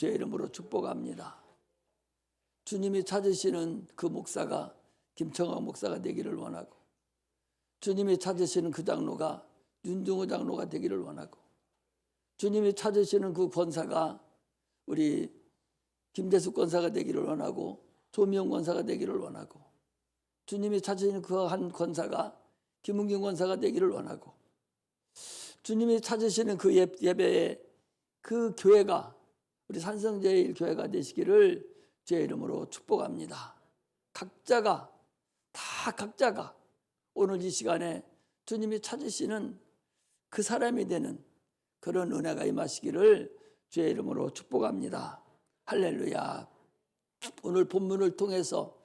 주의 이름으로 축복합니다. 주님이 찾으시는 그 목사가 김청학 목사가 되기를 원하고, 주님이 찾으시는 그 장로가 윤중호 장로가 되기를 원하고, 주님이 찾으시는 그 권사가 우리 김대숙 권사가 되기를 원하고, 조미영 권사가 되기를 원하고, 주님이 찾으시는 그 한 권사가 김은경 권사가 되기를 원하고, 주님이 찾으시는 그 예배에 그 교회가 우리 산성제일교회가 되시기를 주의 이름으로 축복합니다. 각자가 오늘 이 시간에 주님이 찾으시는 그 사람이 되는 그런 은혜가 임하시기를 주의 이름으로 축복합니다. 할렐루야. 오늘 본문을 통해서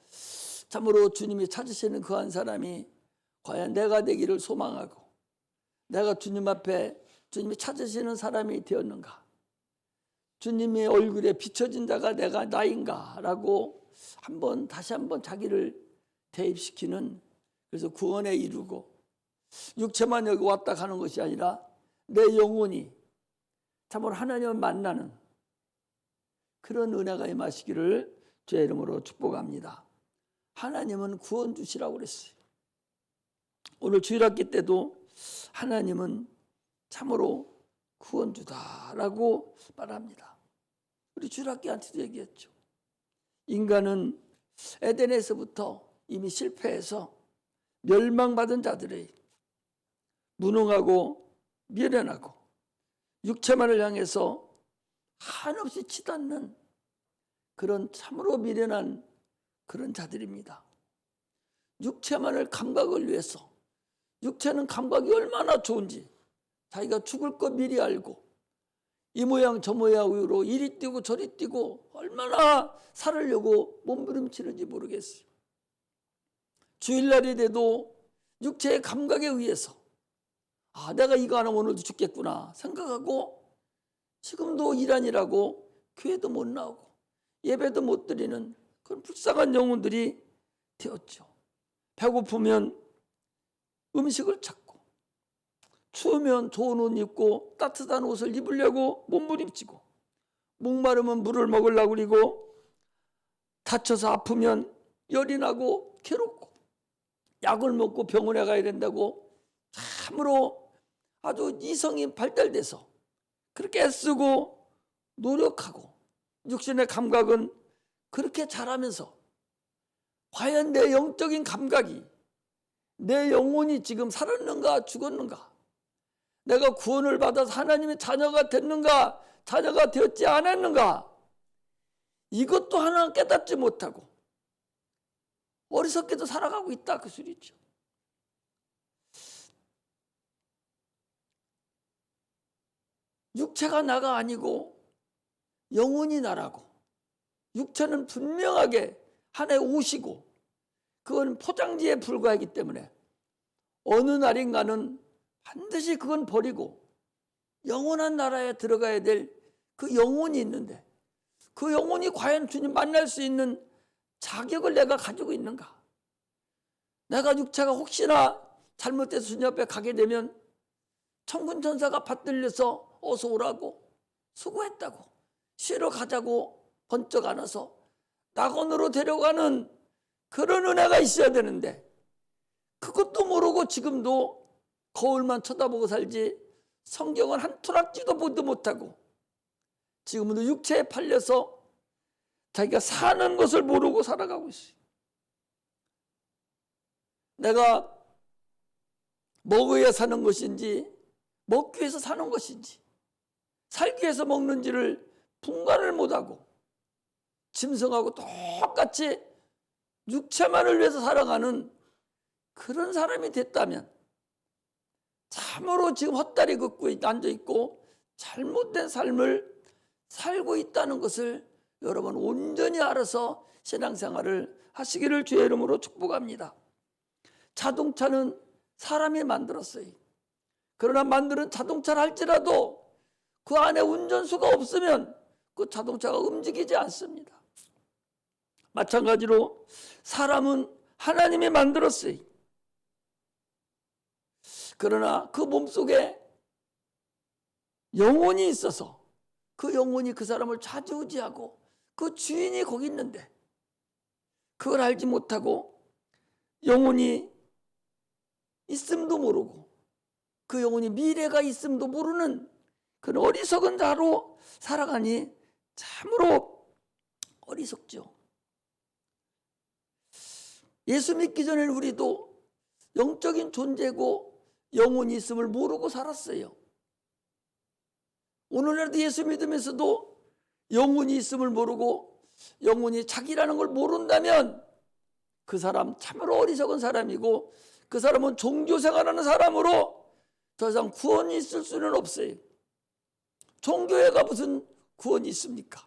참으로 주님이 찾으시는 그 한 사람이 과연 내가 되기를 소망하고, 내가 주님 앞에 주님이 찾으시는 사람이 되었는가, 주님의 얼굴에 비춰진 자가 내가 나인가 라고 다시 한번 자기를 대입시키는, 그래서 구원에 이르고 육체만 여기 왔다 가는 것이 아니라 내 영혼이 참으로 하나님을 만나는 그런 은혜가 임하시기를 주의 이름으로 축복합니다. 하나님은 구원 주시라고 그랬어요. 오늘 주일학기 때도 하나님은 참으로 구원주다라고 말합니다. 우리 주일학기한테도 얘기했죠. 인간은 에덴에서부터 이미 실패해서 멸망받은 자들의 무능하고 미련하고 육체만을 향해서 한없이 치닫는 그런 참으로 미련한 그런 자들입니다. 육체만을 감각을 위해서, 육체는 감각이 얼마나 좋은지 자기가 죽을 거 미리 알고 이 모양 저 모양으로 이리 뛰고 저리 뛰고 얼마나 살으려고 몸부림치는지 모르겠어요. 주일날이 돼도 육체의 감각에 의해서 내가 이거 안 하면 오늘도 죽겠구나 생각하고 지금도 일 아니라고 교회도 못 나오고 예배도 못 드리는 그런 불쌍한 영혼들이 되었죠. 배고프면 음식을 찾고, 추우면 좋은 옷 입고 따뜻한 옷을 입으려고 몸부림치고, 목마르면 물을 먹으려고 그리고, 다쳐서 아프면 열이 나고 괴롭고, 약을 먹고 병원에 가야 된다고 참으로 아주 이성이 발달돼서 그렇게 애쓰고 노력하고, 육신의 감각은 그렇게 자라면서 과연 내 영적인 감각이, 내 영혼이 지금 살았는가 죽었는가, 내가 구원을 받아서 하나님의 자녀가 됐는가 자녀가 되었지 않았는가, 이것도 하나 깨닫지 못하고 어리석게도 살아가고 있다, 그 소리죠. 육체가 나가 아니고 영혼이 나라고, 육체는 분명하게 하나의 옷이고 그건 포장지에 불과하기 때문에 어느 날인가는 반드시 그건 버리고 영원한 나라에 들어가야 될 그 영혼이 있는데, 그 영혼이 과연 주님 만날 수 있는 자격을 내가 가지고 있는가? 내가 육체가 혹시나 잘못돼서 주님 앞에 가게 되면 천군 천사가 받들려서 어서 오라고, 수고했다고, 쉬러 가자고 번쩍 안아서 낙원으로 데려가는 그런 은혜가 있어야 되는데, 그것도 모르고 지금도 거울만 쳐다보고 살지 성경은 한 토락지도 보도 못하고 지금도 육체에 팔려서 자기가 사는 것을 모르고 살아가고 있어요. 내가 먹어야 사는 것인지 먹기 위해서 사는 것인지 살기 위해서 먹는지를 분간을 못하고 짐승하고 똑같이 육체만을 위해서 살아가는 그런 사람이 됐다면 참으로 지금 헛다리 긋고 앉아있고 잘못된 삶을 살고 있다는 것을 여러분 온전히 알아서 신앙생활을 하시기를 주의 이름으로 축복합니다. 자동차는 사람이 만들었어요. 그러나 만드는 자동차를 할지라도 그 안에 운전수가 없으면 그 자동차가 움직이지 않습니다. 마찬가지로 사람은 하나님이 만들었어요. 그러나 그 몸속에 영혼이 있어서 그 영혼이 그 사람을 좌지우지하고 그 주인이 거기 있는데 그걸 알지 못하고 영혼이 있음도 모르고 그 영혼이 미래가 있음도 모르는 그런 어리석은 자로 살아가니 참으로 어리석죠. 예수 믿기 전에는 우리도 영적인 존재고 영혼이 있음을 모르고 살았어요. 오늘날도 예수 믿으면서도 영혼이 있음을 모르고 영혼이 자기라는 걸 모른다면 그 사람 참으로 어리석은 사람이고 그 사람은 종교생활하는 사람으로 더 이상 구원이 있을 수는 없어요. 종교회가 무슨 구원이 있습니까?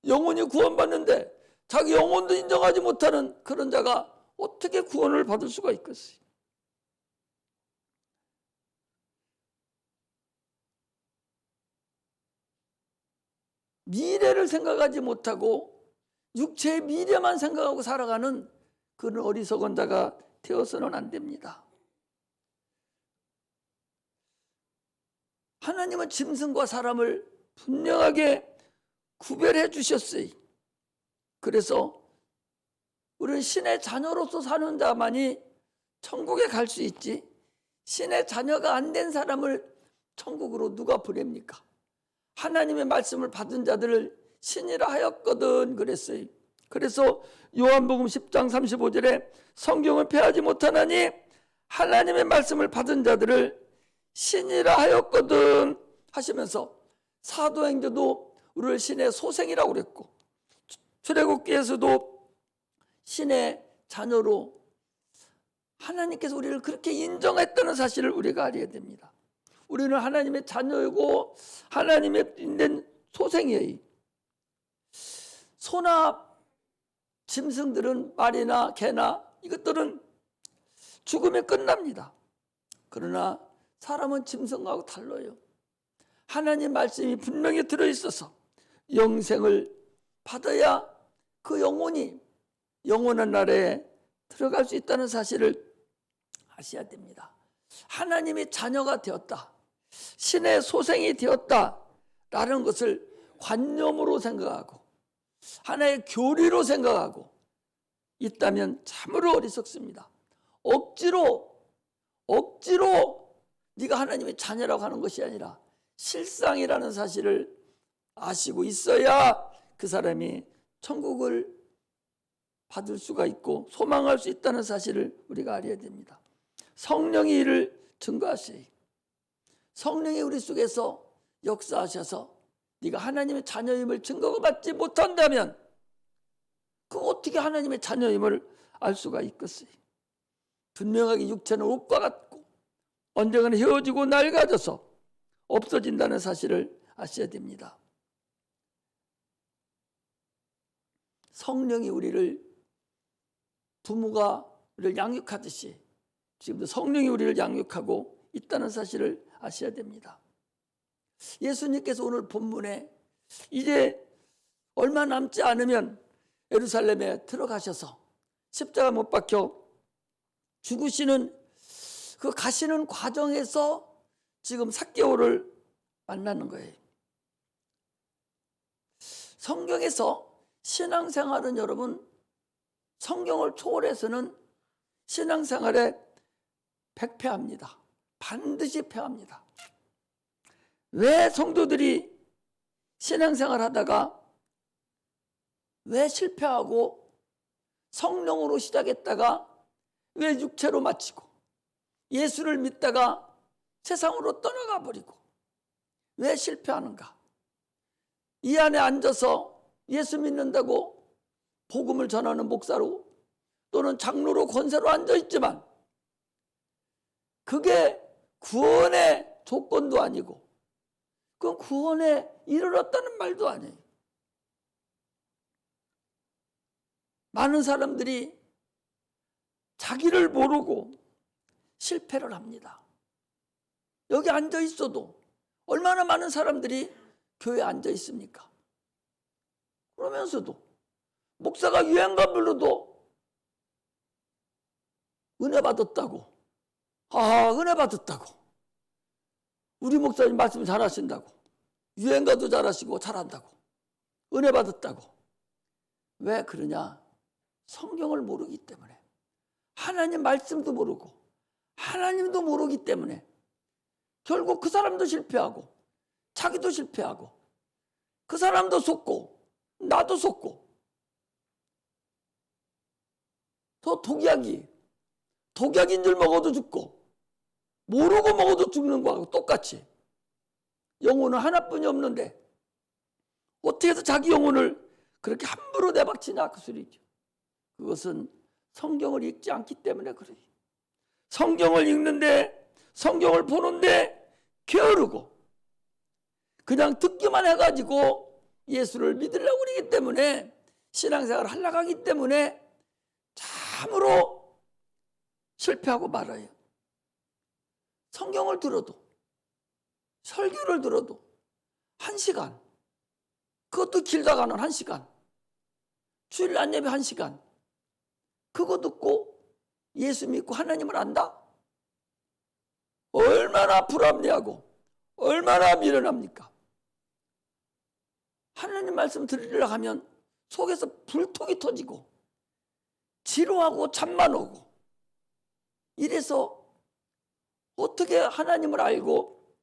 영혼이 구원받는데 자기 영혼도 인정하지 못하는 그런 자가 어떻게 구원을 받을 수가 있겠어요? 미래를 생각하지 못하고 육체의 미래만 생각하고 살아가는 그런 어리석은 자가 되어서는 안 됩니다. 하나님은 짐승과 사람을 분명하게 구별해 주셨어요. 그래서 우리는 신의 자녀로서 사는 자만이 천국에 갈 수 있지, 신의 자녀가 안 된 사람을 천국으로 누가 보냅니까? 하나님의 말씀을 받은 자들을 신이라 하였거든 그랬어요. 그래서 요한복음 10장 35절에 성경을 폐하지 못하나니 하나님의 말씀을 받은 자들을 신이라 하였거든 하시면서 사도행전도 우리를 신의 소생이라고 그랬고 출애굽기에서도 신의 자녀로 하나님께서 우리를 그렇게 인정했다는 사실을 우리가 알아야 됩니다. 우리는 하나님의 자녀이고 하나님의 인된 소생이에요. 소나 짐승들은 말이나 개나 이것들은 죽으면 끝납니다. 그러나 사람은 짐승하고 달라요. 하나님 말씀이 분명히 들어있어서 영생을 받아야 그 영혼이 영원한 나라에 들어갈 수 있다는 사실을 아셔야 됩니다. 하나님의 자녀가 되었다, 신의 소생이 되었다라는 것을 관념으로 생각하고 하나의 교리로 생각하고 있다면 참으로 어리석습니다. 억지로 네가 하나님의 자녀라고 하는 것이 아니라 실상이라는 사실을 아시고 있어야 그 사람이 천국을 받을 수가 있고 소망할 수 있다는 사실을 우리가 알아야 됩니다. 성령이 이를 증거하세요. 성령이 우리 속에서 역사하셔서 네가 하나님의 자녀임을 증거받지 못한다면 그 어떻게 하나님의 자녀임을 알 수가 있겠어요? 분명하게 육체는 옷과 같고 언젠가는 헤어지고 낡아져서 없어진다는 사실을 아셔야 됩니다. 성령이 우리를 부모가 우리를 양육하듯이 지금도 성령이 우리를 양육하고 있다는 사실을 아셔야 됩니다. 예수님께서 오늘 본문에 이제 얼마 남지 않으면 예루살렘에 들어가셔서 십자가 못 박혀 죽으시는 그 가시는 과정에서 지금 삭개오를 만나는 거예요. 성경에서 신앙생활은 여러분 성경을 초월해서는 신앙생활에 백패합니다. 반드시 패합니다. 왜 성도들이 신앙생활 하다가 왜 실패하고 성령으로 시작했다가 왜 육체로 마치고 예수를 믿다가 세상으로 떠나가 버리고 왜 실패하는가? 이 안에 앉아서 예수 믿는다고 복음을 전하는 목사로 또는 장로로 권세로 앉아있지만 그게 구원의 조건도 아니고 그 구원에 이르렀다는 말도 아니에요. 많은 사람들이 자기를 모르고 실패를 합니다. 여기 앉아 있어도 얼마나 많은 사람들이 교회에 앉아 있습니까? 그러면서도 목사가 유행가 불러도 은혜 받았다고, 은혜 받았다고, 우리 목사님 말씀 잘하신다고 유행가도 잘하시고 잘한다고, 은혜 받았다고. 왜 그러냐? 성경을 모르기 때문에. 하나님 말씀도 모르고 하나님도 모르기 때문에 결국 그 사람도 실패하고 자기도 실패하고 그 사람도 속고 나도 속고. 또 독약인 줄 먹어도 죽고 모르고 먹어도 죽는 거하고 똑같이 영혼은 하나뿐이 없는데 어떻게 해서 자기 영혼을 그렇게 함부로 내박치냐 그 소리죠. 그것은 성경을 읽지 않기 때문에 그래요. 성경을 읽는데, 성경을 보는데 게으르고 그냥 듣기만 해가지고 예수를 믿으려고 그러기 때문에, 신앙생활을 하려고 하기 때문에 참으로 실패하고 말아요. 성경을 들어도, 설교를 들어도 1시간, 그것도 길다가는 1시간, 주일 날 예배 1시간, 그거 듣고 예수 믿고 하나님을 안다? 얼마나 불합리하고 얼마나 미련합니까? 하나님 말씀 들으려고 하면 속에서 불통이 터지고 지루하고 잠만 오고, 이래서 어떻게 하나님을 알고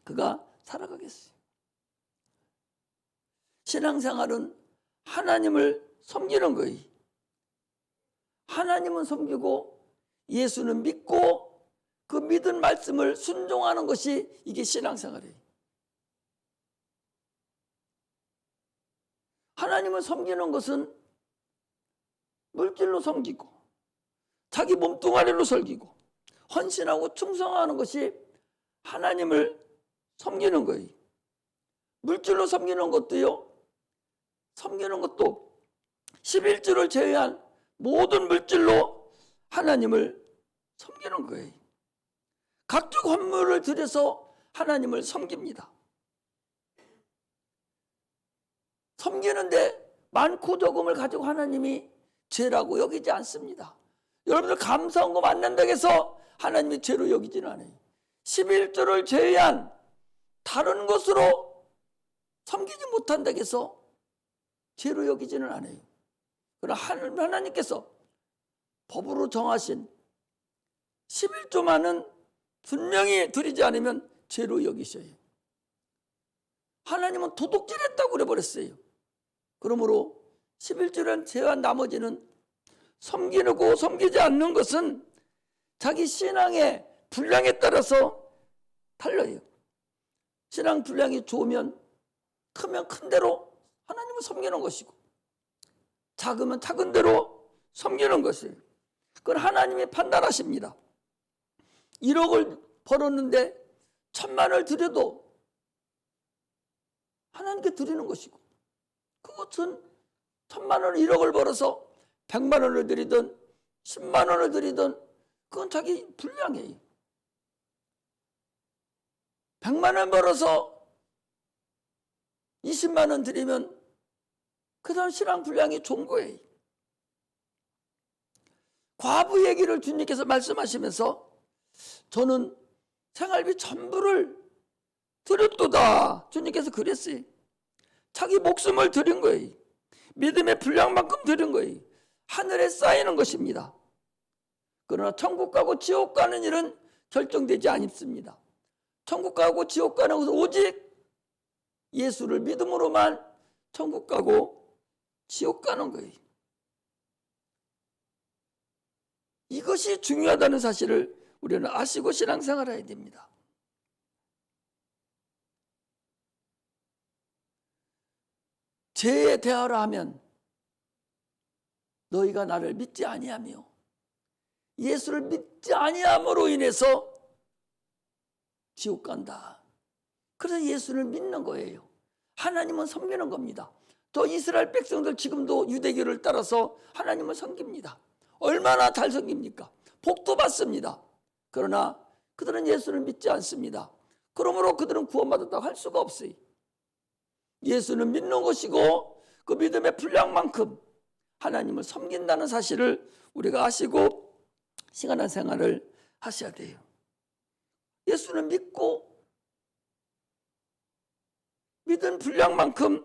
그가 살아가겠어요? 신앙생활은 하나님을 섬기는 거예요. 하나님은 섬기고 예수는 믿고 그 믿은 말씀을 순종하는 것이 이게 신앙생활이에요. 하나님을 섬기는 것은 물질로 섬기고 자기 몸뚱아리로 섬기고 헌신하고 충성하는 것이 하나님을 섬기는 거예요. 물질로 섬기는 것도요, 섬기는 것도 11조를 제외한 모든 물질로 하나님을 섬기는 거예요. 각종 헌물을 들여서 하나님을 섬깁니다. 섬기는데 많고 적음을 가지고 하나님이 죄라고 여기지 않습니다. 여러분들 감사한 거 만난다고 해서 하나님이 죄로 여기지는 않아요. 11조를 제외한 다른 것으로 섬기지 못한다고 해서 죄로 여기지는 않아요. 그러나 하나님께서 법으로 정하신 11조만은 분명히 드리지 않으면 죄로 여기셔요. 하나님은 도둑질했다고 그래버렸어요. 그러므로 11조를 제외한 나머지는 섬기고 섬기지 않는 것은 자기 신앙의 분량에 따라서 달라요. 신앙 분량이 좋으면, 크면 큰 대로 하나님을 섬기는 것이고, 작으면 작은 대로 섬기는 것이에요. 그건 하나님이 판단하십니다. 1억을 벌었는데 1,000만을 드려도 하나님께 드리는 것이고, 그것은 1,000만 원을 1억을 벌어서 100만 원을 드리든 10만 원을 드리든 그건 자기 분량이에요. 100만 원 벌어서 20만 원 드리면 그 사람 신앙 분량이 좋은 거예요. 과부 얘기를 주님께서 말씀하시면서 저는 생활비 전부를 드렸도다, 주님께서 그랬어요. 자기 목숨을 드린 거예요. 믿음의 분량만큼 드린 거예요. 하늘에 쌓이는 것입니다. 그러나 천국 가고 지옥 가는 일은 결정되지 않습니다. 천국 가고 지옥 가는 것은 오직 예수를 믿음으로만 천국 가고 지옥 가는 거예요. 이것이 중요하다는 사실을 우리는 아시고 신앙생활을 해야 됩니다. 죄에 대하라 하면 너희가 나를 믿지 아니하며, 예수를 믿지 아니함으로 인해서 지옥 간다. 그래서 예수를 믿는 거예요. 하나님은 섬기는 겁니다. 또 이스라엘 백성들 지금도 유대교를 따라서 하나님을 섬깁니다. 얼마나 잘 섬깁니까? 복도 받습니다. 그러나 그들은 예수를 믿지 않습니다. 그러므로 그들은 구원받았다고 할 수가 없어요. 예수는 믿는 것이고 그 믿음의 분량만큼 하나님을 섬긴다는 사실을 우리가 아시고 신앙생활을 하셔야 돼요. 예수는 믿고 믿은 분량만큼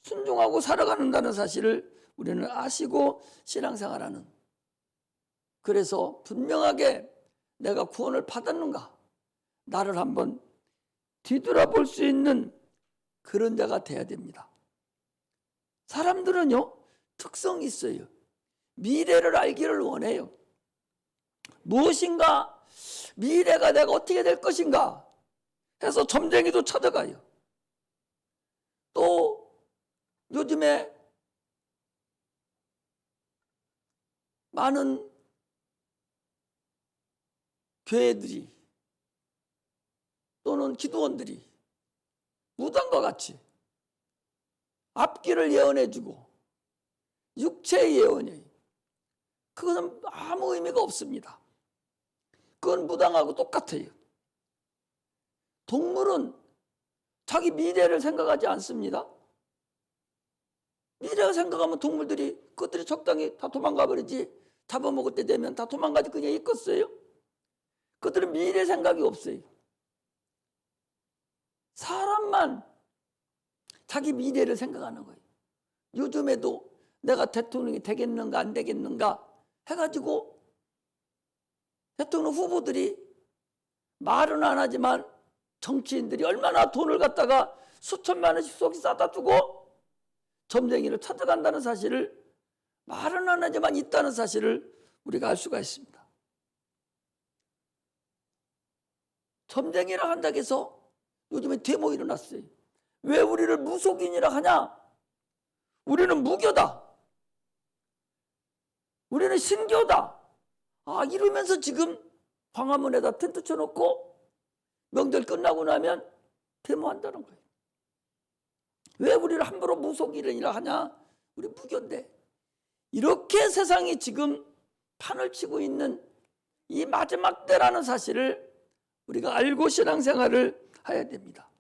순종하고 살아가는다는 사실을 우리는 아시고 신앙생활하는, 그래서 분명하게 내가 구원을 받았는가 나를 한번 뒤돌아볼 수 있는 그런 자가 돼야 됩니다. 사람들은요 특성이 있어요. 미래를 알기를 원해요. 무엇인가 미래가 내가 어떻게 될 것인가 해서 점쟁이도 찾아가요. 또 요즘에 많은 교회들이 또는 기도원들이 무당과 같이 앞길을 예언해주고 육체의 예언이에요. 그것은 아무 의미가 없습니다. 그건 무당하고 똑같아요. 동물은 자기 미래를 생각하지 않습니다. 미래를 생각하면 동물들이 그것들이 적당히 다 도망가 버리지. 잡아먹을 때 되면 다 도망가지 그냥 있겠어요? 그들은 미래 생각이 없어요. 사람만 자기 미래를 생각하는 거예요. 요즘에도 내가 대통령이 되겠는가 안 되겠는가 해가지고 대통령 후보들이 말은 안 하지만 정치인들이 얼마나 돈을 갖다가 수천만 원씩 쏙 싸다 두고 점쟁이를 찾아간다는 사실을, 말은 안 하지만 있다는 사실을 우리가 알 수가 있습니다. 점쟁이라 한다고 해서 요즘에 데모 일어났어요. 왜 우리를 무속인이라 하냐? 우리는 무교다. 우리는 신교다. 이러면서 지금 광화문에다 텐트 쳐놓고 명절 끝나고 나면 데모한다는 거예요. 왜 우리를 함부로 무속인이라 하냐? 우리 무교인데. 이렇게 세상이 지금 판을 치고 있는 이 마지막 때라는 사실을 우리가 알고 신앙생활을 해야 됩니다.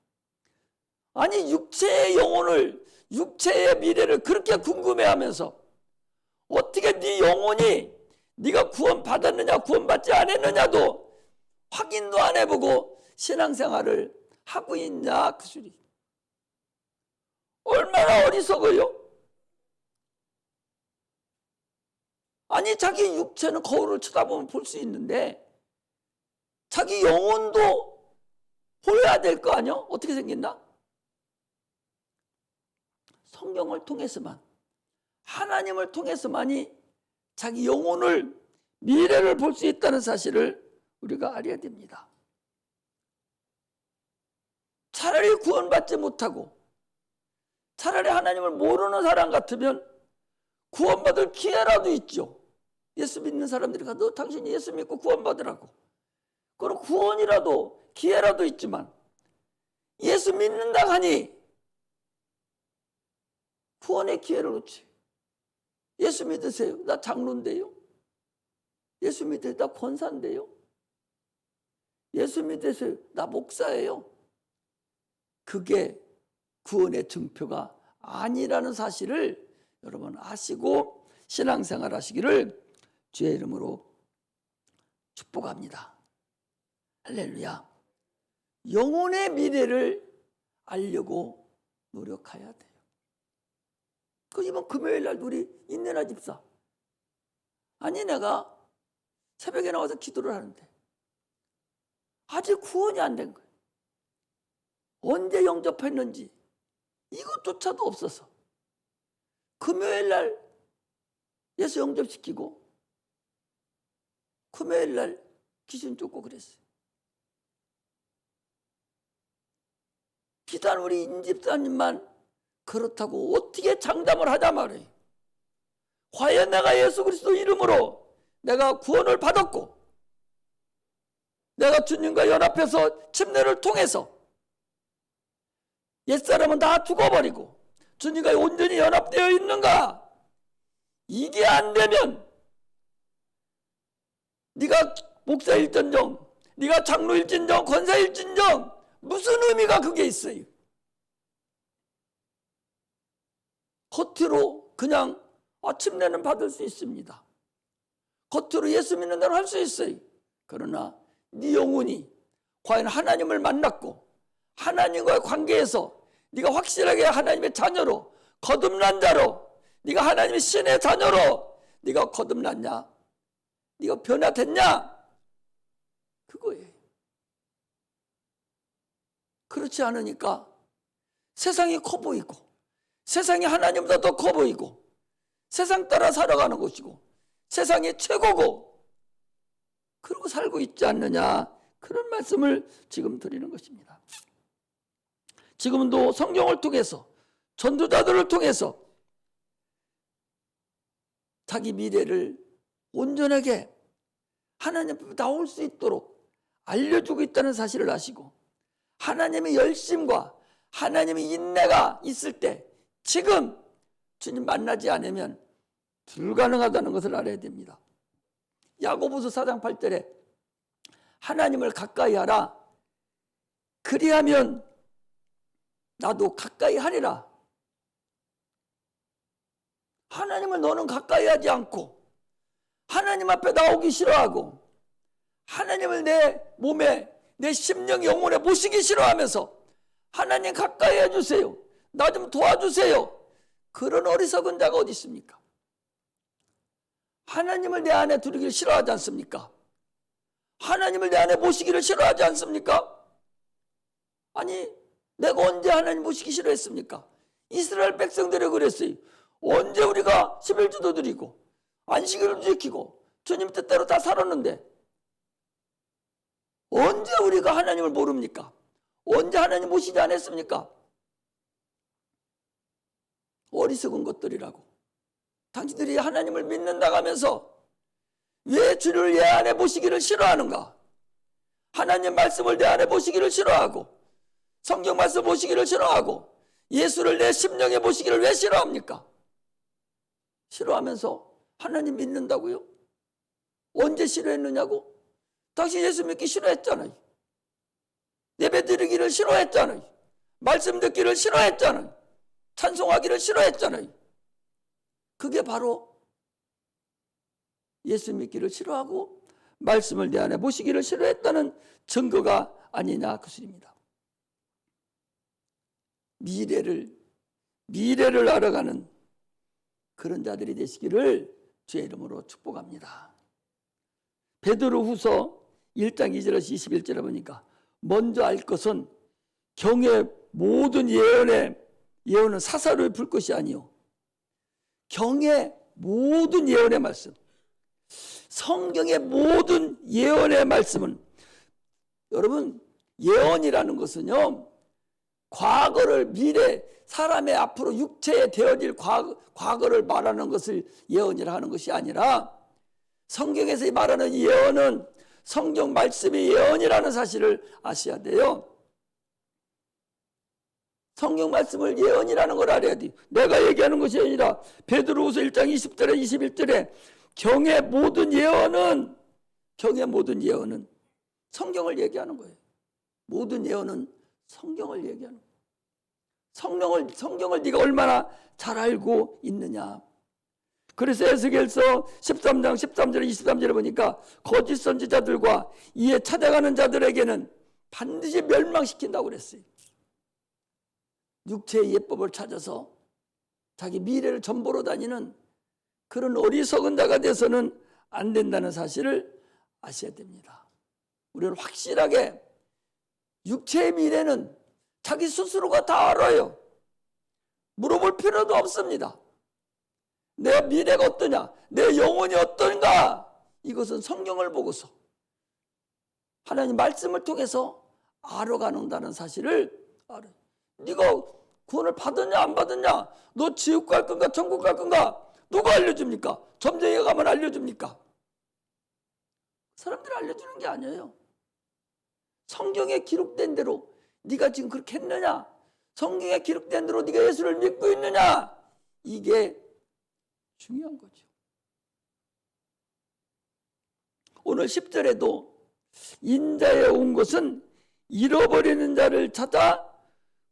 아니 육체의 영혼을, 육체의 미래를 그렇게 궁금해하면서 어떻게 네 영혼이 네가 구원받았느냐 구원받지 않았느냐도 확인도 안 해보고 신앙생활을 하고 있냐, 그 소리. 얼마나 어리석어요. 아니 자기 육체는 거울을 쳐다보면 볼 수 있는데 자기 영혼도 보여야 될 거 아니야? 어떻게 생겼나? 성경을 통해서만, 하나님을 통해서만이 자기 영혼을, 미래를 볼 수 있다는 사실을 우리가 알아야 됩니다. 차라리 구원받지 못하고 차라리 하나님을 모르는 사람 같으면 구원받을 기회라도 있죠. 예수 믿는 사람들이 가서 당신이 예수 믿고 구원받으라고. 그리고 구원이라도 기회라도 있지만 예수 믿는다 하니 구원의 기회를 놓지. 예수 믿으세요. 나 장로인데요. 예수 믿으세요. 나 권사인데요. 예수 믿으세요. 나 목사예요. 그게 구원의 증표가 아니라는 사실을 여러분 아시고 신앙생활 하시기를 주의 이름으로 축복합니다. 할렐루야. 영혼의 미래를 알려고 노력해야 돼요. 이번 금요일 날 우리 인내나 집사, 아니 내가 새벽에 나와서 기도를 하는데 아직 구원이 안 된 거예요. 언제 영접했는지 이것조차도 없어서 금요일 날 예수 영접시키고 금요일 날 귀신 쫓고 그랬어요. 비단 우리 인집사님만 그렇다고 어떻게 장담을 하자 말이에요. 과연 내가 예수 그리스도 이름으로 내가 구원을 받았고 내가 주님과 연합해서 침례를 통해서 옛사람은 다 죽어버리고 주님과 온전히 연합되어 있는가? 이게 안 되면 네가 목사일진정, 네가 장로일진정, 권사일진정 무슨 의미가 그게 있어요? 겉으로 그냥 침례는 받을 수 있습니다. 겉으로 예수 믿는 대로 할 수 있어요. 그러나 네 영혼이 과연 하나님을 만났고 하나님과의 관계에서 네가 확실하게 하나님의 자녀로, 거듭난 자로, 네가 하나님의 신의 자녀로 네가 거듭났냐? 네가 변화됐냐? 그거예요. 그렇지 않으니까 세상이 커 보이고, 세상이 하나님보다 더 커 보이고, 세상 따라 살아가는 것이고, 세상이 최고고, 그러고 살고 있지 않느냐, 그런 말씀을 지금 드리는 것입니다. 지금도 성경을 통해서, 전도자들을 통해서 자기 미래를 온전하게 하나님 앞에 나올 수 있도록 알려주고 있다는 사실을 아시고, 하나님의 열심과 하나님의 인내가 있을 때 지금 주님 만나지 않으면 불가능하다는 것을 알아야 됩니다. 야고보서 4장 8절에 하나님을 가까이 하라, 그리하면 나도 가까이 하리라. 하나님을 너는 가까이 하지 않고 하나님 앞에 나오기 싫어하고 하나님을 내 몸에, 내 심령 영혼에 모시기 싫어하면서 하나님 가까이 해주세요, 나 좀 도와주세요, 그런 어리석은 자가 어디 있습니까? 하나님을 내 안에 두르기를 싫어하지 않습니까? 하나님을 내 안에 모시기를 싫어하지 않습니까? 아니, 내가 언제 하나님 모시기 싫어했습니까? 이스라엘 백성들이 그랬어요. 언제 우리가 11주도 드리고 안식일을 지키고 주님 뜻대로 다 살았는데 언제 우리가 하나님을 모릅니까? 언제 하나님 모시지 않았습니까? 어리석은 것들이라고. 당신들이 하나님을 믿는다고 하면서 왜 주를 내 안에 모시기를 싫어하는가? 하나님 말씀을 내 안에 모시기를 싫어하고 성경 말씀 모시기를 싫어하고 예수를 내 심령에 모시기를 왜 싫어합니까? 싫어하면서 하나님 믿는다고요? 언제 싫어했느냐고? 당신 예수 믿기 싫어했잖아요. 예배 드리기를 싫어했잖아요. 말씀 듣기를 싫어했잖아요. 찬송하기를 싫어했잖아요. 그게 바로 예수 믿기를 싫어하고 말씀을 내 안에 모시기를 싫어했다는 증거가 아니냐 그 소리입니다. 미래를 알아가는 그런 자들이 되시기를 주의 이름으로 축복합니다. 베드로후서 1장 2절에서 21절에 보니까 먼저 알 것은 경의 모든 예언은 사사로이 불 것이 아니요, 경의 모든 예언의 말씀, 성경의 모든 예언의 말씀은, 여러분 예언이라는 것은요, 과거를, 미래, 사람의 앞으로 육체에 되어질 과거를 말하는 것을 예언이라 하는 것이 아니라 성경에서 말하는 예언은 성경 말씀이 예언이라는 사실을 아셔야 돼요. 성경 말씀을 예언이라는 걸 알아야 돼. 내가 얘기하는 것이 아니라 베드로후서 1장 20절에 21절에 경의 모든 예언은 성경을 얘기하는 거예요. 모든 예언은 성경을 얘기하는 거예요. 성경을 네가 얼마나 잘 알고 있느냐. 그래서 에스겔서 13장 13절에 23절에 보니까 거짓 선지자들과 이에 찾아가는 자들에게는 반드시 멸망시킨다고 그랬어요. 육체의 예법을 찾아서 자기 미래를 전보로 다니는 그런 어리석은 자가 돼서는 안 된다는 사실을 아셔야 됩니다. 우리는 확실하게 육체의 미래는 자기 스스로가 다 알아요. 물어볼 필요도 없습니다. 내 미래가 어떠냐, 내 영혼이 어떤가, 이것은 성경을 보고서 하나님 말씀을 통해서 알아가는다는 사실을 알아요. 네가 구원을 받았냐 안 받았냐, 너 지옥 갈 건가 천국 갈 건가 누가 알려줍니까? 점쟁이가 가면 알려줍니까? 사람들이 알려주는 게 아니에요. 성경에 기록된 대로 네가 지금 그렇게 했느냐, 성경에 기록된 대로 네가 예수를 믿고 있느냐, 이게 중요한 거죠. 오늘 10절에도 인자에 온 것은 잃어버리는 자를 찾아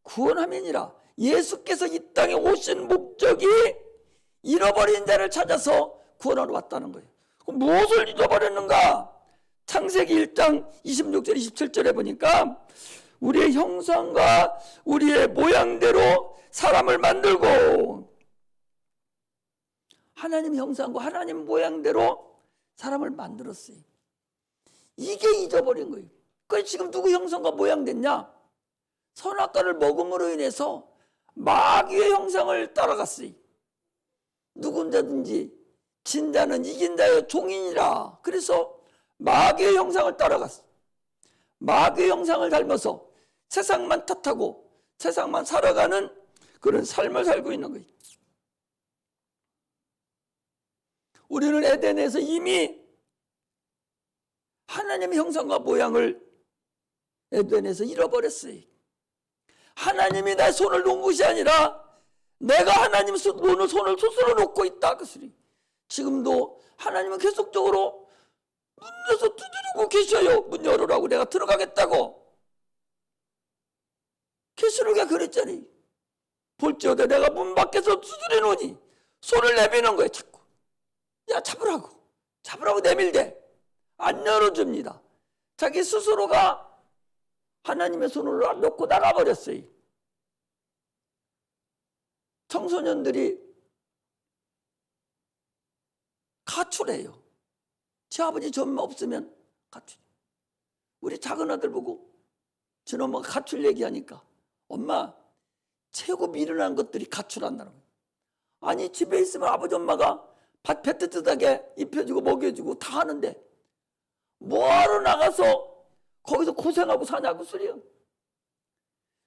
구원함이니라. 예수께서 이 땅에 오신 목적이 잃어버린 자를 찾아서 구원하러 왔다는 거예요. 그럼 무엇을 잃어버렸는가? 창세기 1장 26절 27절에 보니까 우리의 형상과 우리의 모양대로 사람을 만들고, 하나님 형상과 하나님 모양대로 사람을 만들었어요. 이게 잊어버린 거예요. 그래서 지금 누구 형상과 모양 됐냐? 선악과를 먹음으로 인해서 마귀의 형상을 따라갔어요. 누군자든지 진 자는 이긴 자의 종이니라. 그래서 마귀의 형상을 따라갔어. 마귀의 형상을 닮아서 세상만 탓하고 세상만 살아가는 그런 삶을 살고 있는 거예요. 우리는 에덴에서 이미 하나님의 형상과 모양을 에덴에서 잃어버렸어요. 하나님이 내 손을 놓은 것이 아니라 내가 하나님 손을 스스로 놓고 있다, 그 소리. 지금도 하나님은 계속적으로 문에서 두드리고 계셔요. 문 열으라고. 내가 들어가겠다고. 계시록에 그랬잖아요. 볼지어다 내가 문 밖에서 두드리노니 손을 내미는 거예요. 자꾸. 야, 잡으라고 내밀대. 안 열어줍니다. 자기 스스로가 하나님의 손을 놓고 나가버렸어요. 청소년들이 가출해요. 제 아버지 좀 없으면 가출. 우리 작은 아들 보고 저놈아가 가출 얘기하니까 엄마, 최고 미련한 것들이 가출한다는 거예요. 아니, 집에 있으면 아버지 엄마가 밭 배뜨뜻하게 입혀주고 먹여주고 다 하는데 뭐하러 나가서 거기서 고생하고 사냐고 소리요.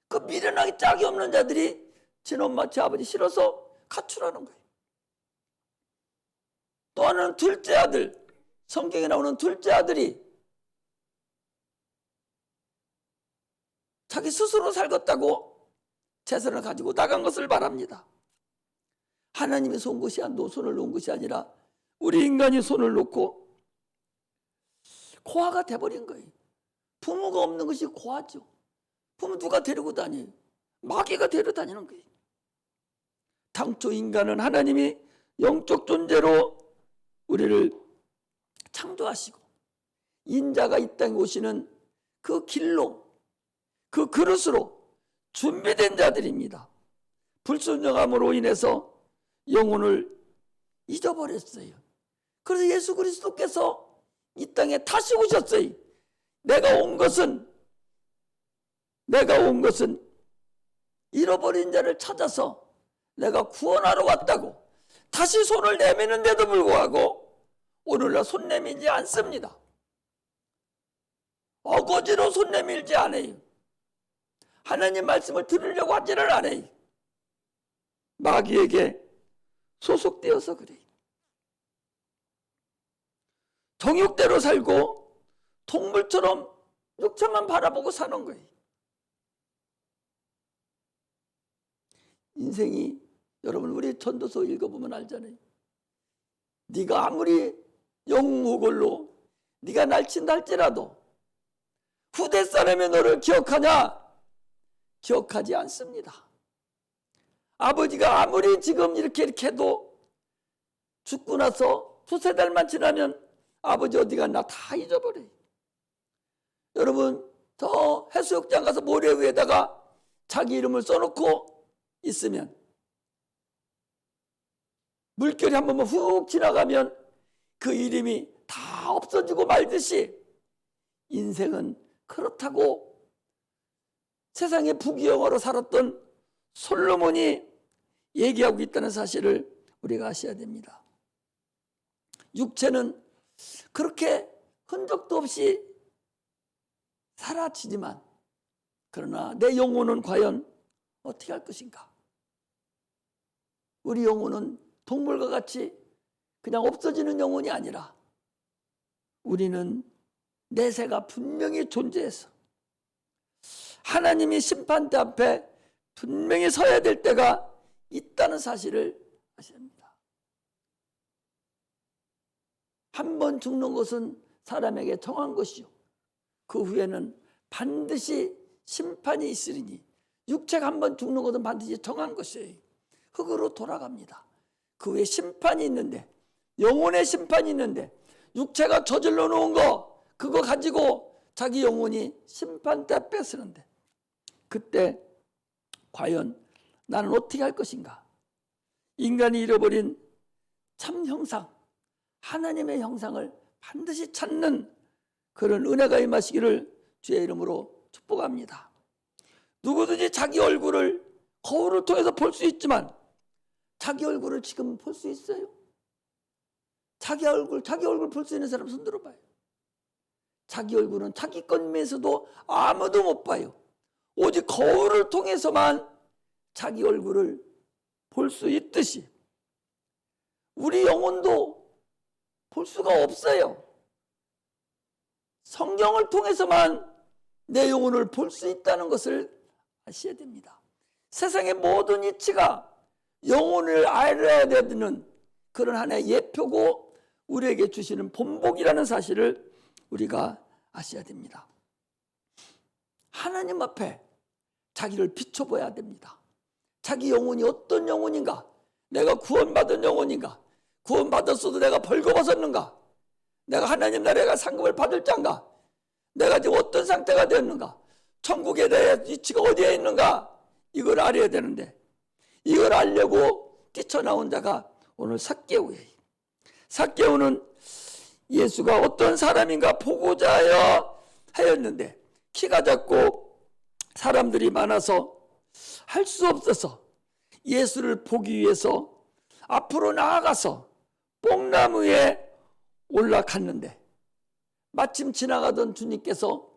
그 미련하기 짝이 없는 자들이 친엄마, 친아버지 싫어서 가출하는 거예요. 또 하나는 둘째 아들, 성경에 나오는 둘째 아들이 자기 스스로 살겠다고 재산을 가지고 나간 것을 말합니다. 하나님이 손 것이 손을 놓은 것이 아니라 우리 인간이 손을 놓고 고아가 돼버린 거예요. 부모가 없는 것이 고아죠. 부모 누가 데리고 다녀요? 마귀가 데려다니는 거예요. 당초 인간은 하나님이 영적 존재로 우리를 창조하시고 인자가 이 땅에 오시는 그 길로, 그 그릇으로 준비된 자들입니다. 불순종함으로 인해서 영혼을 잊어버렸어요. 그래서 예수 그리스도께서 이 땅에 다시 오셨어요. 내가 온 것은 잃어버린 자를 찾아서 내가 구원하러 왔다고. 다시 손을 내미는데도 불구하고 오늘날 손 내밀지 않습니다. 어거지로 손 내밀지 않아요. 하나님 말씀을 들으려고 하지를 않아요. 마귀에게 소속되어서 그래요. 정욕대로 살고 동물처럼 육체만 바라보고 사는 거예요. 인생이, 여러분 우리 전도서 읽어보면 알잖아요. 네가 아무리 영웅호걸로 네가 날친다 할지라도 후대 사람이 너를 기억하냐? 기억하지 않습니다. 아버지가 아무리 지금 이렇게 해도 죽고 나서 두세 달만 지나면 아버지 어디 갔나 다 잊어버려요. 여러분, 저 해수욕장 가서 모래 위에다가 자기 이름을 써놓고 있으면 물결이 한 번만 훅 지나가면 그 이름이 다 없어지고 말듯이 인생은 그렇다고 세상의 부귀영화로 살았던 솔로몬이 얘기하고 있다는 사실을 우리가 아셔야 됩니다. 육체는 그렇게 흔적도 없이 사라지지만 그러나 내 영혼은 과연 어떻게 할 것인가? 우리 영혼은 동물과 같이 그냥 없어지는 영혼이 아니라 우리는 내세가 분명히 존재해서 하나님이 심판대 앞에 분명히 서야 될 때가 있다는 사실을 아셔야 합니다. 한 번 죽는 것은 사람에게 정한 것이요 그 후에는 반드시 심판이 있으리니 육체가 한 번 죽는 것은 반드시 정한 것이에요. 흙으로 돌아갑니다. 그 후에 심판이 있는데, 영혼의 심판이 있는데 육체가 저질러 놓은 거 그거 가지고 자기 영혼이 심판 때 뺏으는데 그때 과연 나는 어떻게 할 것인가? 인간이 잃어버린 참 형상, 하나님의 형상을 반드시 찾는 그런 은혜가 임하시기를 주의 이름으로 축복합니다. 누구든지 자기 얼굴을 거울을 통해서 볼 수 있지만 자기 얼굴을 지금 볼 수 있어요? 자기 얼굴 볼 수 있는 사람 손 들어봐요. 자기 얼굴은 자기 것에서도 아무도 못 봐요. 오직 거울을 통해서만 자기 얼굴을 볼 수 있듯이 우리 영혼도 볼 수가 없어요. 성경을 통해서만 내 영혼을 볼 수 있다는 것을 아셔야 됩니다. 세상의 모든 이치가 영혼을 알아야 되는 그런 하나의 예표고 우리에게 주시는 본복이라는 사실을 우리가 아셔야 됩니다. 하나님 앞에 자기를 비춰봐야 됩니다. 자기 영혼이 어떤 영혼인가? 내가 구원받은 영혼인가? 구원받았어도 내가 벌거벗었는가? 내가 하나님 나라에 상급을 받을 자인가? 내가 지금 어떤 상태가 되었는가? 천국에 대해 위치가 어디에 있는가? 이걸 알아야 되는데 이걸 알려고 뛰쳐나온 자가 오늘 삭개오예요. 삭개오는 예수가 어떤 사람인가 보고자 하였는데 키가 작고 사람들이 많아서 할 수 없어서 예수를 보기 위해서 앞으로 나아가서 뽕나무에 올라갔는데 마침 지나가던 주님께서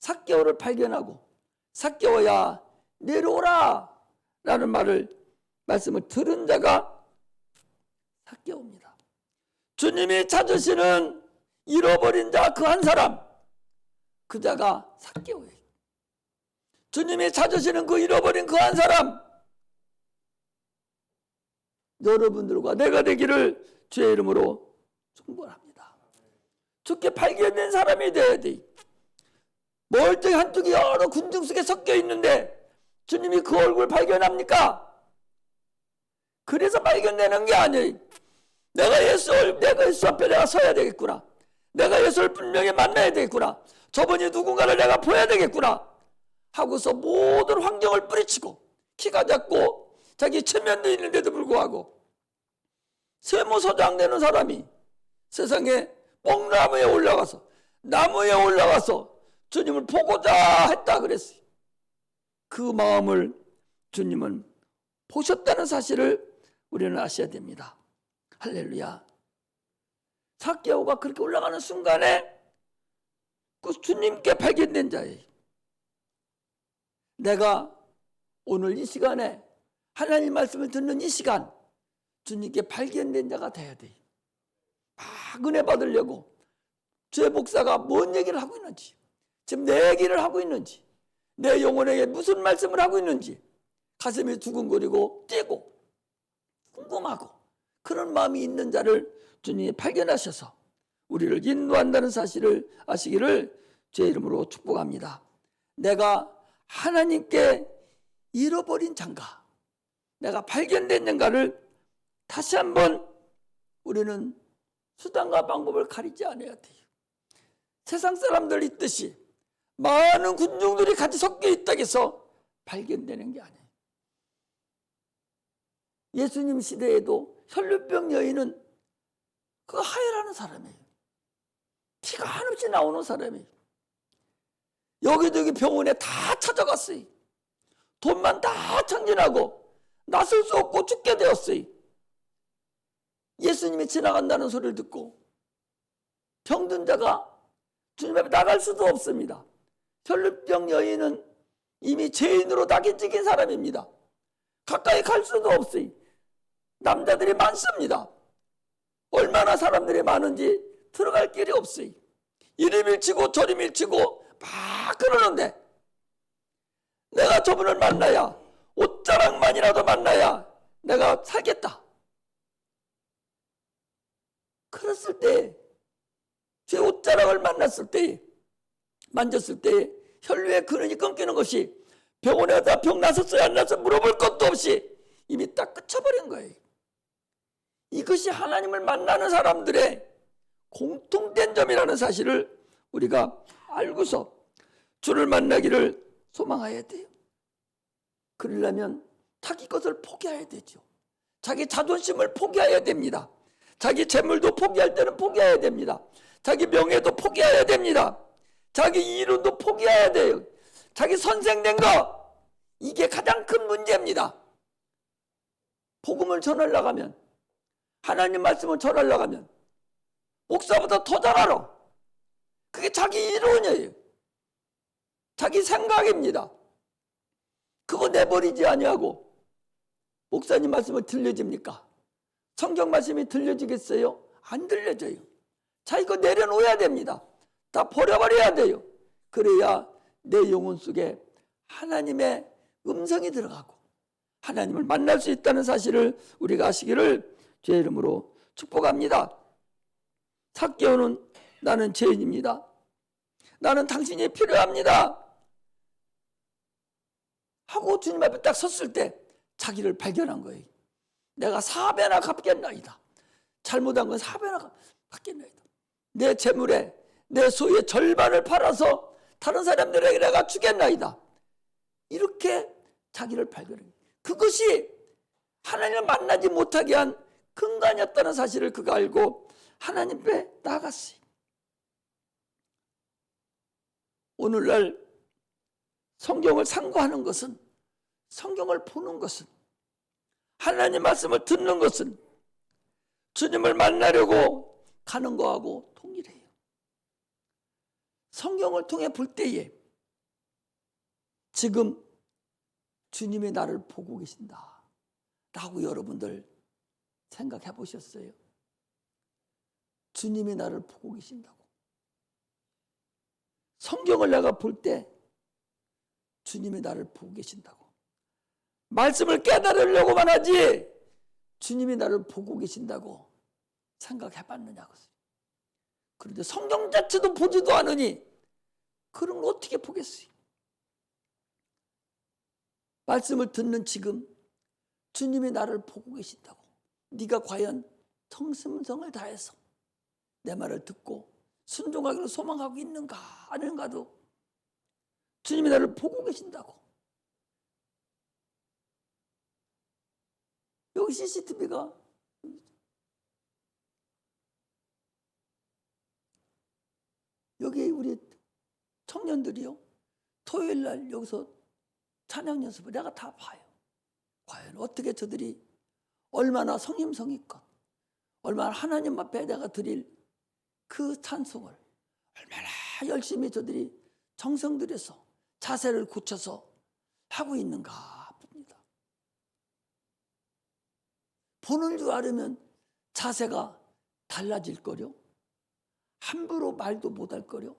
삭개오를 발견하고 삭개오야 내려오라 라는 말씀을 들은 자가 삭개오입니다. 주님이 찾으시는 잃어버린 자 그 한 사람, 그 자가 삭개오예요. 주님이 찾으시는 그 잃어버린 그 한 사람, 여러분들과 내가 되기를 주의 이름으로 축복합니다. 주께 발견된 사람이 되어야 돼. 멀쩡히 한쪽이 여러 군중 속에 섞여 있는데 주님이 그 얼굴 발견합니까? 그래서 발견되는 게 아니에요. 내가 예수 앞에 내가 서야 되겠구나. 내가 예수를 분명히 만나야 되겠구나. 저분이 누군가를 내가 보여야 되겠구나 하고서 모든 환경을 뿌리치고 키가 작고 자기 체면도 있는데도 불구하고 세무서장 되는 사람이 세상에 뽕나무에 올라가서 나무에 올라가서 주님을 보고자 했다 그랬어요. 그 마음을 주님은 보셨다는 사실을 우리는 아셔야 됩니다. 할렐루야. 삭개오가 그렇게 올라가는 순간에 그 주님께 발견된 자예요. 내가 오늘 이 시간에 하나님 말씀을 듣는 이 시간 주님께 발견된 자가 돼야 돼요. 막 은혜 받으려고 주의 목사가 뭔 얘기를 하고 있는지, 지금 내 얘기를 하고 있는지, 내 영혼에게 무슨 말씀을 하고 있는지 가슴이 두근거리고 뛰고 궁금하고 그런 마음이 있는 자를 주님이 발견하셔서 우리를 인도한다는 사실을 아시기를 주의 이름으로 축복합니다. 내가 하나님께 잃어버린 자인가, 내가 발견된 자인가를 다시 한번 우리는 수단과 방법을 가리지 않아야 돼요. 세상 사람들 있듯이 많은 군중들이 같이 섞여 있다고 해서 발견되는 게 아니에요. 예수님 시대에도 혈루병 여인은 그 하혈하는 사람이에요. 피가 한없이 나오는 사람이에요. 여기저기 병원에 다 찾아갔어요. 돈만 다 청진하고 나설 수 없고 죽게 되었어요. 예수님이 지나간다는 소리를 듣고 병든 자가 주님 앞에 나갈 수도 없습니다. 혈루병 여인은 이미 죄인으로 낙인 찍힌 사람입니다. 가까이 갈 수도 없어요. 남자들이 많습니다. 얼마나 사람들이 많은지 들어갈 길이 없어요. 이리 밀치고 저리 밀치고 막 그러는데 내가 저분을 만나야, 옷자락만이라도 만나야 내가 살겠다. 그랬을 때, 제 옷자락을 만졌을 때 혈류의 근원이 끊기는 것이 병원에 가다 병 났었어요 안 났어 물어볼 것도 없이 이미 딱 끝쳐버린 거예요. 이것이 하나님을 만나는 사람들의 공통된 점이라는 사실을 우리가 알고서 주를 만나기를 소망해야 돼요. 그러려면 자기 것을 포기해야 되죠. 자기 자존심을 포기해야 됩니다. 자기 재물도 포기할 때는 포기해야 됩니다. 자기 명예도 포기해야 됩니다. 자기 이론도 포기해야 돼요. 자기 선생된 거, 이게 가장 큰 문제입니다. 복음을 전하려고 하면, 하나님 말씀을 전하려고 하면 목사보다 더 잘 알아. 그게 자기 이론이에요. 자기 생각입니다. 그거 내버리지 아니하고 목사님 말씀을 들려집니까? 성경 말씀이 들려지겠어요? 안 들려져요. 자, 이거 내려놓아야 됩니다. 다 버려버려야 돼요. 그래야 내 영혼 속에 하나님의 음성이 들어가고 하나님을 만날 수 있다는 사실을 우리가 아시기를 주의 이름으로 축복합니다. 삭개오는 나는 죄인입니다. 나는 당신이 필요합니다. 하고 주님 앞에 딱 섰을 때 자기를 발견한 거예요. 내가 4배나 갚겠나이다. 잘못한 건 4배나 갚겠나이다. 내 재물에 내 소유의 절반을 팔아서 다른 사람들에게 내가 주겠나이다. 이렇게 자기를 발견해요. 그것이 하나님을 만나지 못하게 한 근간이었다는 사실을 그가 알고 하나님 앞에 나아갔어요. 오늘날 성경을 상고하는 것은, 성경을 보는 것은, 하나님 말씀을 듣는 것은 주님을 만나려고 가는 거하고 동일해요. 성경을 통해 볼 때에 지금 주님이 나를 보고 계신다 라고 여러분들 생각해 보셨어요? 주님이 나를 보고 계신다고. 성경을 내가 볼 때 주님이 나를 보고 계신다고. 말씀을 깨달으려고만 하지 주님이 나를 보고 계신다고 생각해 봤느냐고. 그런데 성경 자체도 보지도 않으니 그런 걸 어떻게 보겠어요? 말씀을 듣는 지금 주님이 나를 보고 계신다고. 네가 과연 정성을 다해서 내 말을 듣고 순종하기로 소망하고 있는가 아닌가도 주님이 나를 보고 계신다고. 여기 CCTV가 여기 우리 청년들이요, 토요일 날 여기서 찬양 연습을 내가 다 봐요. 과연 어떻게 저들이 얼마나 성심성의껏, 얼마나 하나님 앞에 내가 드릴 그 찬송을 얼마나 열심히 저들이 정성 들여서 자세를 고쳐서 하고 있는가 봅니다. 보는 줄 알으면 자세가 달라질 거려? 함부로 말도 못할 거려?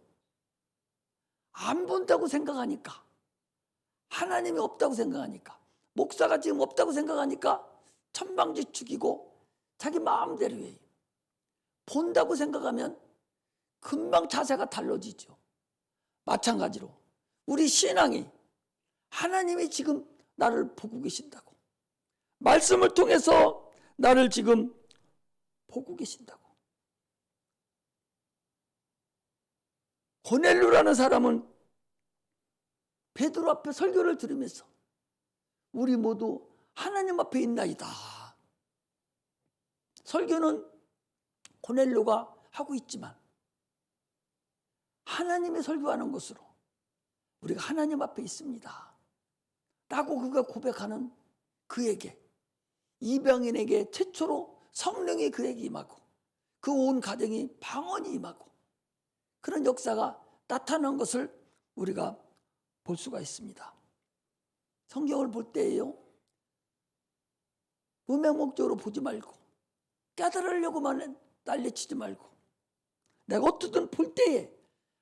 안 본다고 생각하니까, 하나님이 없다고 생각하니까, 목사가 지금 없다고 생각하니까 천방지축이고 자기 마음대로 해요. 본다고 생각하면 금방 자세가 달라지죠. 마찬가지로 우리 신앙이 하나님이 지금 나를 보고 계신다고, 말씀을 통해서 나를 지금 보고 계신다고. 고넬료라는 사람은 베드로 앞에 설교를 들으면서 우리 모두 하나님 앞에 있나이다. 설교는 고넬료가 하고 있지만 하나님이 설교하는 것으로 우리가 하나님 앞에 있습니다 라고 그가 고백하는 그에게, 이방인에게 최초로 성령이 그에게 임하고 그 온 가정이 방언이 임하고 그런 역사가 나타난 것을 우리가 볼 수가 있습니다. 성경을 볼 때에요, 무명목적으로 보지 말고 깨달으려고만 난리치지 말고 내가 어떻든 볼 때에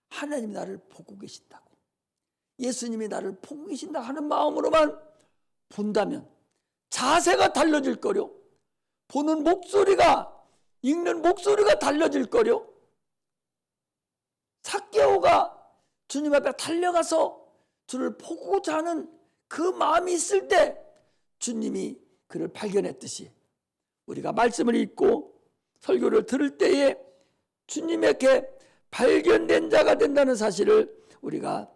하나님이 나를 보고 계신다고, 예수님이 나를 보고 계신다 하는 마음으로만 본다면 자세가 달라질 거요, 보는 목소리가, 읽는 목소리가 달라질 거요. 삭개오가 주님 앞에 달려가서 주를 보고자 하는 그 마음이 있을 때 주님이 그를 발견했듯이 우리가 말씀을 읽고 설교를 들을 때에 주님에게 발견된 자가 된다는 사실을 우리가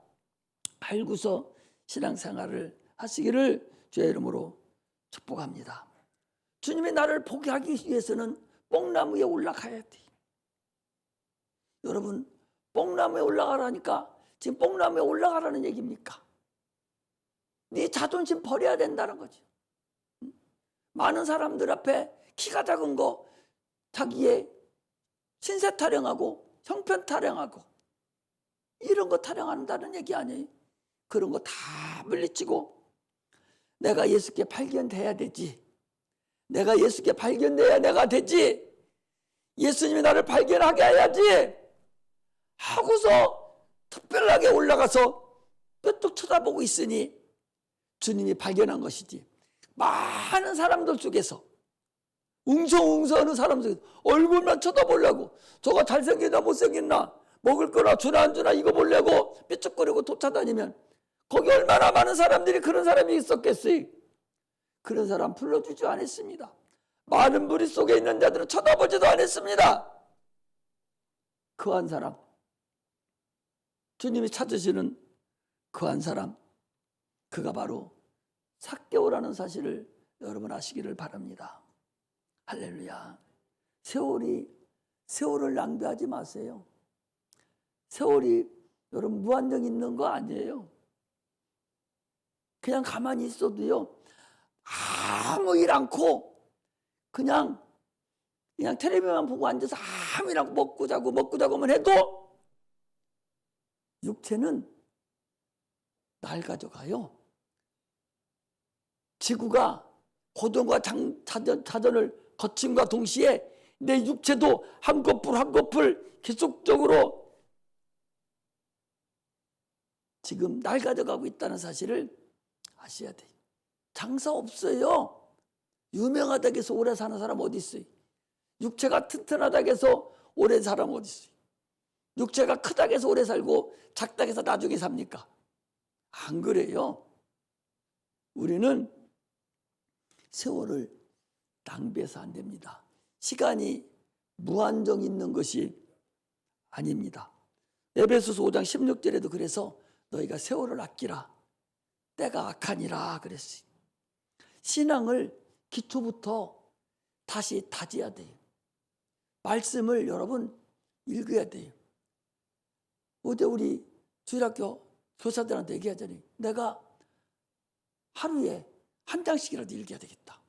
알고서 신앙생활을 하시기를 주의 이름으로 축복합니다. 주님이 나를 보게 하기 위해서는 뽕나무 위에 올라가야 돼. 여러분, 뽕나무에 올라가라니까 지금 뽕나무에 올라가라는 얘기입니까? 네 자존심 버려야 된다는 거죠. 많은 사람들 앞에 키가 작은 거 자기의 신세 타령하고 형편 타령하고 이런 거 타령한다는 얘기 아니에요. 그런 거 다 물리치고 내가 예수께 발견돼야 되지. 내가 예수께 발견돼야 내가 되지. 예수님이 나를 발견하게 해야지 하고서 특별하게 올라가서 뼈뚝 쳐다보고 있으니 주님이 발견한 것이지. 많은 사람들 속에서 웅성웅성하는 사람 속에서 얼굴만 쳐다보려고 저거 잘생겼나 못생겼나 먹을 거나 주나 안 주나 이거 보려고 삐쩍거리고 쫓아다니면 거기 얼마나 많은 사람들이 그런 사람이 있었겠어요. 그런 사람 불러주지 않았습니다. 많은 무리 속에 있는 자들은 쳐다보지도 않았습니다. 그 한 사람, 주님이 찾으시는 그 한 사람, 그가 바로 삭개오라는 사실을 여러분 아시기를 바랍니다. 할렐루야. 세월을 낭비하지 마세요. 세월이 여러분 무한정 있는 거 아니에요. 그냥 가만히 있어도요, 아무 일 않고 그냥 텔레비만 보고 앉아서 아무 일 않고 먹고 자고만 해도 육체는 날 가져가요. 지구가 고전과 자전을 거침과 동시에 내 육체도 한 거풀 계속적으로 지금 날 가져가고 있다는 사실을 아셔야 돼요. 장사 없어요. 유명하다고 해서 오래 사는 사람 어디 있어요? 육체가 튼튼하다고 해서 오래 사는 사람 어디 있어요? 육체가 크다고 해서 오래 살고 작다고 해서 나중에 삽니까? 안 그래요. 우리는 세월을 낭비해서 안 됩니다. 시간이 무한정 있는 것이 아닙니다. 에베소서 5장 16절에도 그래서 너희가 세월을 아끼라. 때가 악하니라 그랬어요. 신앙을 기초부터 다시 다져야 돼요. 말씀을 여러분 읽어야 돼요. 어제 우리 주일학교 교사들한테 얘기하잖아요. 내가 하루에 한 장씩이라도 읽어야 되겠다.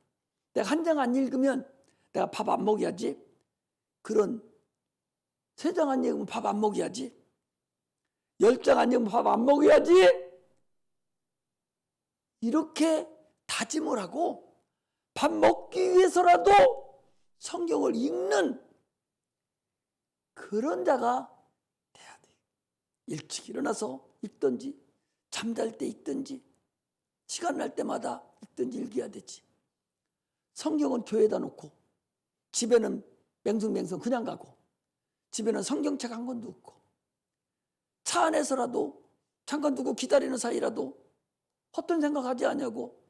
내가 한 장 안 읽으면 내가 밥 안 먹여야지. 그런 3장 안 읽으면 밥 안 먹여야지. 10장 안 읽으면 밥 안 먹여야지. 이렇게 다짐을 하고 밥 먹기 위해서라도 성경을 읽는 그런 자가 돼야 돼요. 일찍 일어나서 읽든지 잠잘 때 읽든지 시간 날 때마다 읽든지 읽어야 되지. 성경은 교회에다 놓고 집에는 맹성맹성 그냥 가고 집에는 성경책 한 권도 없고 차 안에서라도 잠깐 두고 기다리는 사이라도 헛된 생각하지 않냐고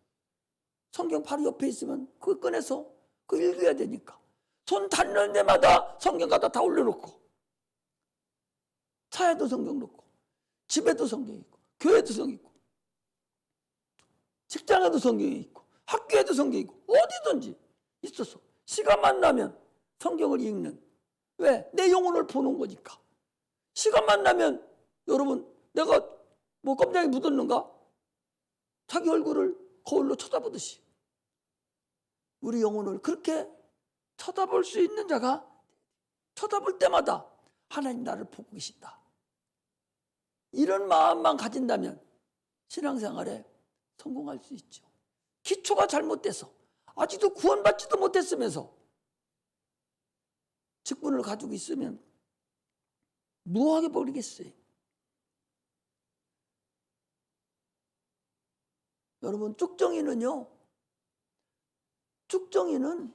성경 바로 옆에 있으면 그거 꺼내서 그거 읽어야 되니까 손 닿는 데마다 성경 갖다 다 올려놓고 차에도 성경 놓고 집에도 성경 있고 교회에도 성경 있고 직장에도 성경이 있고 학교에도 성경이 있고 어디든지 있어서 시간만 나면 성경을 읽는. 왜? 내 영혼을 보는 거니까. 시간만 나면 여러분 내가 뭐 껌장에 묻었는가? 자기 얼굴을 거울로 쳐다보듯이 우리 영혼을 그렇게 쳐다볼 수 있는 자가 쳐다볼 때마다 하나님 나를 보고 계신다. 이런 마음만 가진다면 신앙생활에 성공할 수 있죠. 기초가 잘못돼서 아직도 구원받지도 못했으면서 직분을 가지고 있으면 무하게 버리겠어요. 여러분 쭉정이는요. 쭉정이는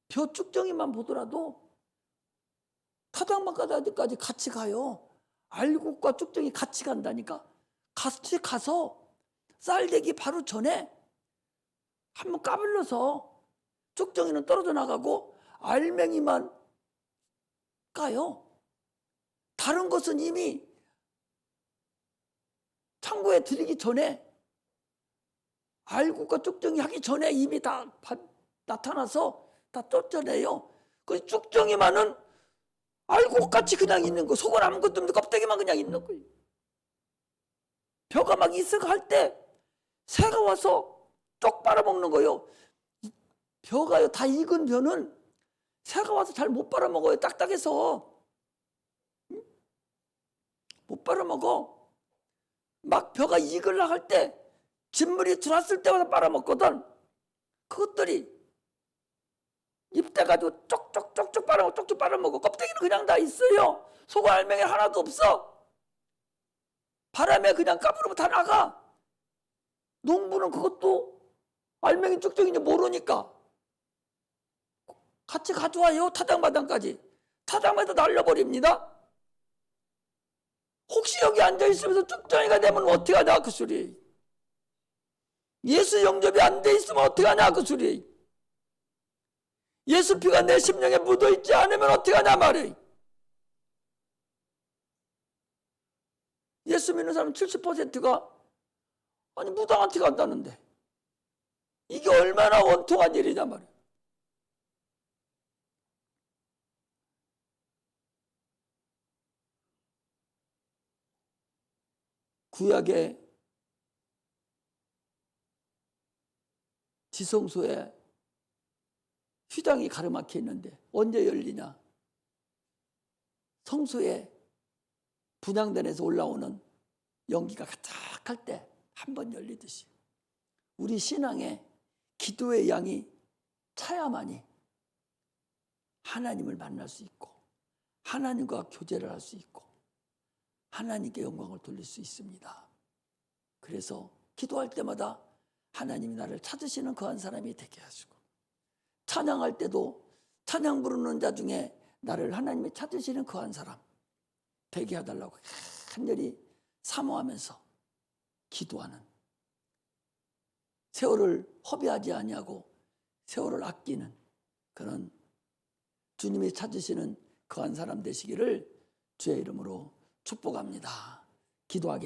벼 쭉정이만 보더라도 타작마까지 같이 가요. 알곡과 쭉정이 같이 간다니까. 같이 가서 쌀되기 바로 전에 한번 까불러서 쭉정이는 떨어져 나가고 알맹이만 까요. 다른 것은 이미 창고에 들이기 전에 알곡과 쭉정이 하기 전에 이미 다 나타나서 다 쫓아내요. 그 쭉정이만은 알곡같이 그냥 있는 거, 속은 아무것도 없는데 껍데기만 그냥 있는 거예요. 벼가 막 있어가 할 때 새가 와서 쪽 빨아먹는 거예요. 벼가요, 다 익은 벼는 새가 와서 잘 못 빨아먹어요. 딱딱해서 못 빨아먹어. 막 벼가 익으려 할 때 진물이 들어왔을 때마다 빨아먹거든. 그것들이 입대가지고 쪽쪽쪽쪽 빨아먹어. 쪽쪽 빨아먹어. 껍데기는 그냥 다 있어요. 속 알맹이 하나도 없어. 바람에 그냥 까부르면 다 나가. 농부는 그것도 알맹이 쭉쭉인지 모르니까 같이 가져와요. 타당마당까지. 타당마당 날려버립니다. 혹시 여기 앉아있으면서 쭉정이가 되면 어떻게 하냐 그 소리. 예수 영접이 안 돼 있으면 어떻게 하냐 그 소리. 예수 피가 내 심령에 묻어있지 않으면 어떻게 하냐 말이에요. 예수 믿는 사람 70%가 아니 무당한테 간다는데 이게 얼마나 원통한 일이냐 말이에요. 구약의 지성소에 휘장이 가로막혀 있는데 언제 열리냐? 성소에 분향단에서 올라오는 연기가 가득할 때 한 번 열리듯이 우리 신앙의 기도의 양이 차야만이 하나님을 만날 수 있고 하나님과 교제를 할 수 있고 하나님께 영광을 돌릴 수 있습니다. 그래서 기도할 때마다 하나님이 나를 찾으시는 그 한 사람이 되게 하시고 찬양할 때도 찬양 부르는 자 중에 나를 하나님이 찾으시는 그 한 사람 되게 해달라고 간절히 사모하면서 기도하는, 세월을 허비하지 아니하고 세월을 아끼는 그런 주님이 찾으시는 그 한 사람 되시기를 주의 이름으로 축복합니다. 기도하겠습니다.